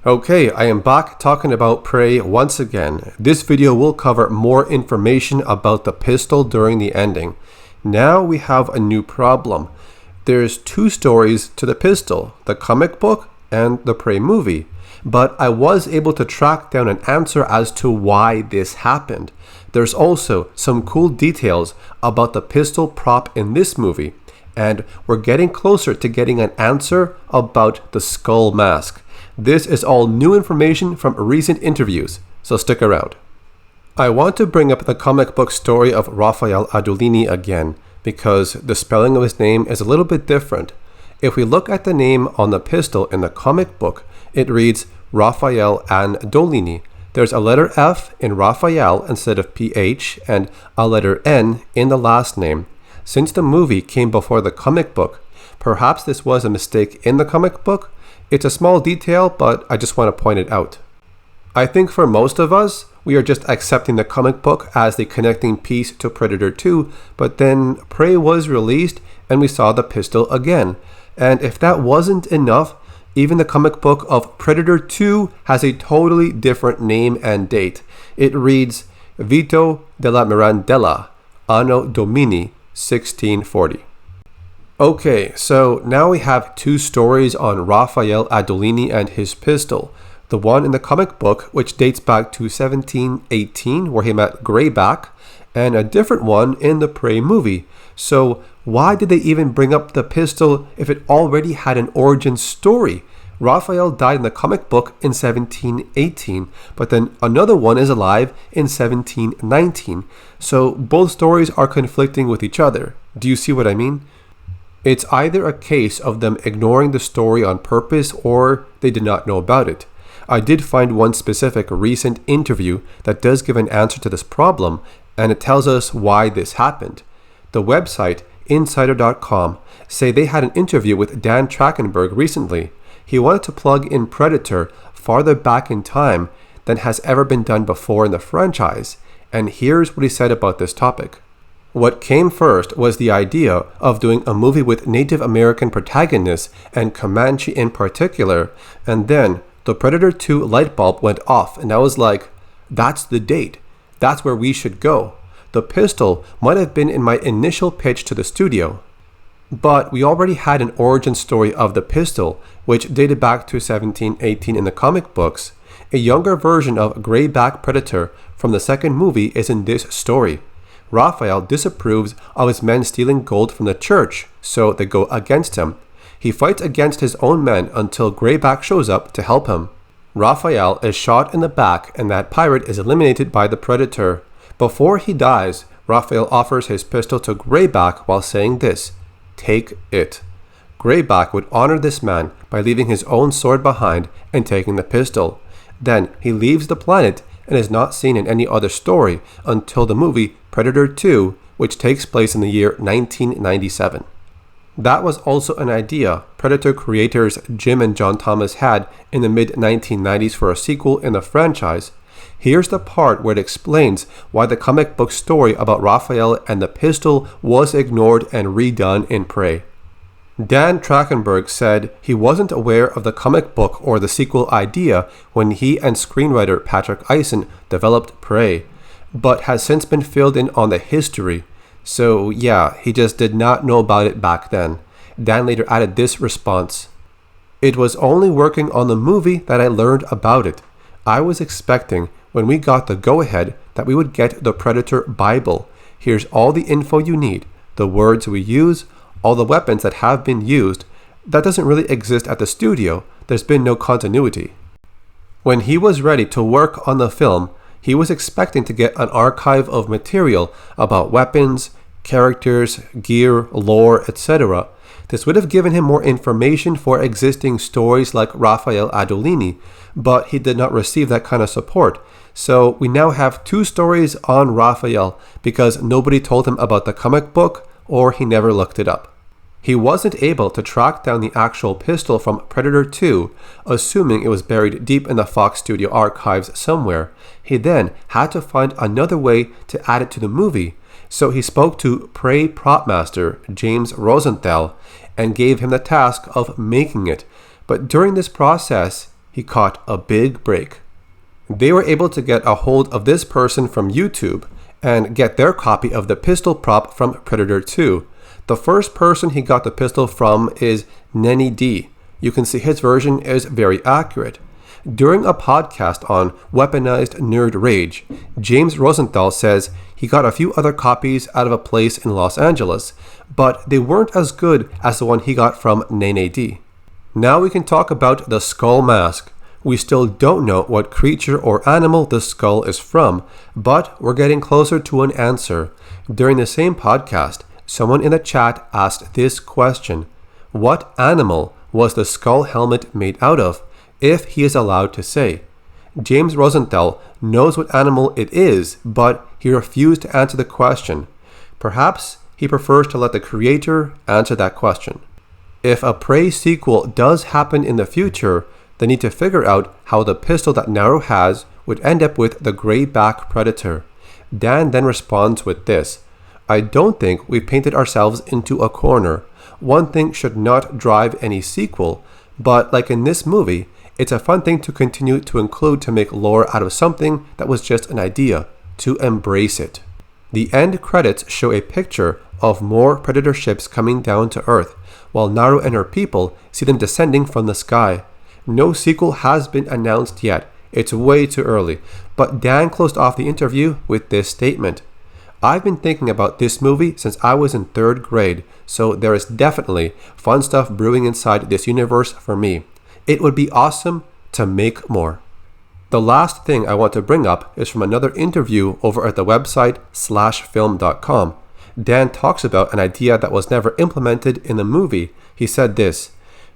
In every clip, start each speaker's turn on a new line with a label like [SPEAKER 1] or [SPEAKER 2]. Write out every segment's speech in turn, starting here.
[SPEAKER 1] Okay, I am back talking about Prey once again. This video will cover more information about the pistol during the ending. Now we have a new problem. There's two stories to the pistol, the comic book and the Prey movie. But I was able to track down an answer as to why this happened. There's also some cool details about the pistol prop in this movie. And we're getting closer to getting an answer about the skull mask. This is all new information from recent interviews, so stick around. I want to bring up the comic book story of Raphael Adolini again, because the spelling of his name is a little bit different. If we look at the name on the pistol in the comic book, it reads Raphael Andolini. There's a letter F in Raphael instead of PH, and a letter N in the last name. Since the movie came before the comic book, perhaps this was a mistake in the comic book. It's a small detail, but I just want to point it out. I think for most of us, we are just accepting the comic book as the connecting piece to Predator 2, but then Prey was released and we saw the pistol again. And if that wasn't enough, even the comic book of Predator 2 has a totally different name and date. It reads Vito della Mirandella, Anno Domini 1640. Okay, so now we have two stories on Raphael Adolini and his pistol. The one in the comic book, which dates back to 1718, where he met Greyback, and a different one in the Prey movie. So why did they even bring up the pistol if it already had an origin story? Raphael died in the comic book in 1718, but then another one is alive in 1719. So both stories are conflicting with each other. Do you see what I mean? It's either a case of them ignoring the story on purpose or they did not know about it. I did find one specific recent interview that does give an answer to this problem, and it tells us why this happened. The website Insider.com say they had an interview with Dan Trachtenberg recently. He wanted to plug in Predator farther back in time than has ever been done before in the franchise, and here's what he said about this topic. What came first was the idea of doing a movie with Native American protagonists and Comanche in particular, and then the Predator 2 light bulb went off and I was like, that's the date. That's where we should go. The pistol might have been in my initial pitch to the studio. But we already had an origin story of the pistol, which dated back to 1718 in the comic books. A younger version of Greyback Predator from the second movie is in this story. Raphael disapproves of his men stealing gold from the church, so they go against him. He fights against his own men until Greyback shows up to help him. Raphael is shot in the back and that pirate is eliminated by the Predator. Before he dies, Raphael offers his pistol to Greyback while saying this, "Take it." Greyback would honor this man by leaving his own sword behind and taking the pistol. Then he leaves the planet and is not seen in any other story until the movie Predator 2, which takes place in the year 1997. That was also an idea Predator creators Jim and John Thomas had in the mid-1990s for a sequel in the franchise. Here's the part where it explains why the comic book story about Raphael and the pistol was ignored and redone in Prey. Dan Trachtenberg said he wasn't aware of the comic book or the sequel idea when he and screenwriter Patrick Eisen developed Prey, but has since been filled in on the history. So yeah, he just did not know about it back then. Dan later added this response. It was only working on the movie that I learned about it. I was expecting when we got the go-ahead that we would get the Predator Bible. Here's all the info you need, the words we use, all the weapons that have been used. That doesn't really exist at the studio. There's been no continuity. When he was ready to work on the film, he was expecting to get an archive of material about weapons, characters, gear, lore, etc. This would have given him more information for existing stories like Raphael Adolini, but he did not receive that kind of support. So we now have two stories on Raphael because nobody told him about the comic book or he never looked it up. He wasn't able to track down the actual pistol from Predator 2, assuming it was buried deep in the Fox Studio archives somewhere. He then had to find another way to add it to the movie, so he spoke to Prey prop master James Rosenthal and gave him the task of making it. But during this process, he caught a big break. They were able to get a hold of this person from YouTube and get their copy of the pistol prop from Predator 2. The first person he got the pistol from is Nenny D. You can see his version is very accurate. During a podcast on Weaponized Nerd Rage, James Rosenthal says he got a few other copies out of a place in Los Angeles, but they weren't as good as the one he got from Nenny D. Now we can talk about the skull mask. We still don't know what creature or animal the skull is from, but we're getting closer to an answer. During the same podcast, someone in the chat asked this question: what animal was the skull helmet made out of, if he is allowed to say? James Rosenthal knows what animal it is, but he refused to answer the question. Perhaps he prefers to let the creator answer that question. If a Prey sequel does happen in the future, they need to figure out how the pistol that Naru has would end up with the grayback Predator. Dan then responds with this: I don't think we painted ourselves into a corner. One thing should not drive any sequel, but like in this movie, it's a fun thing to continue to include to make lore out of something that was just an idea, to embrace it. The end credits show a picture of more Predator ships coming down to Earth, while Naru and her people see them descending from the sky. No sequel has been announced yet. It's way too early, but Dan closed off the interview with this statement: I've been thinking about this movie since I was in 3rd grade, so there is definitely fun stuff brewing inside this universe for me. It would be awesome to make more. The last thing I want to bring up is from another interview over at the website /film.com. Dan talks about an idea that was never implemented in the movie. He said this: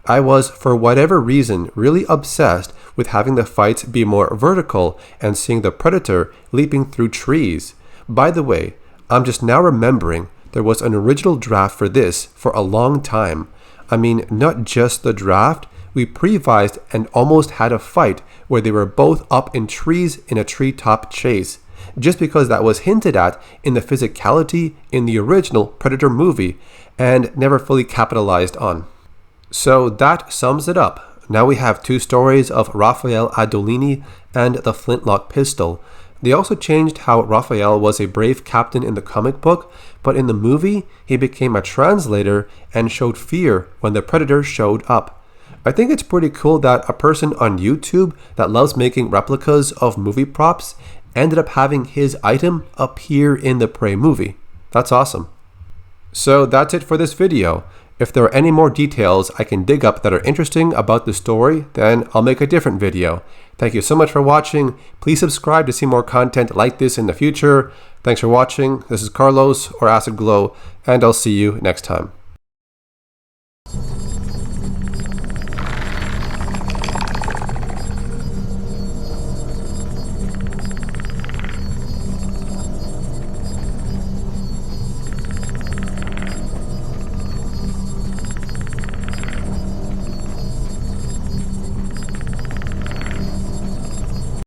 [SPEAKER 1] I was, for whatever reason, really obsessed with having the fights be more vertical and seeing the Predator leaping through trees. By the way, I'm just now remembering there was an original draft for this for a long time. I mean, not just the draft, we prevised and almost had a fight where they were both up in trees in a treetop chase, just because that was hinted at in the physicality in the original Predator movie and never fully capitalized on. So that sums it up. Now we have 2 stories of Raphael Adolini and the flintlock pistol. They also changed how Raphael was a brave captain in the comic book, but in the movie, he became a translator and showed fear when the Predator showed up. I think it's pretty cool that a person on YouTube that loves making replicas of movie props ended up having his item appear in the Prey movie. That's awesome. So that's it for this video. If there are any more details I can dig up that are interesting about the story, then I'll make a different video. Thank you so much for watching. Please subscribe to see more content like this in the future. Thanks for watching. This is Carlos or Acid Glow, and I'll see you next time.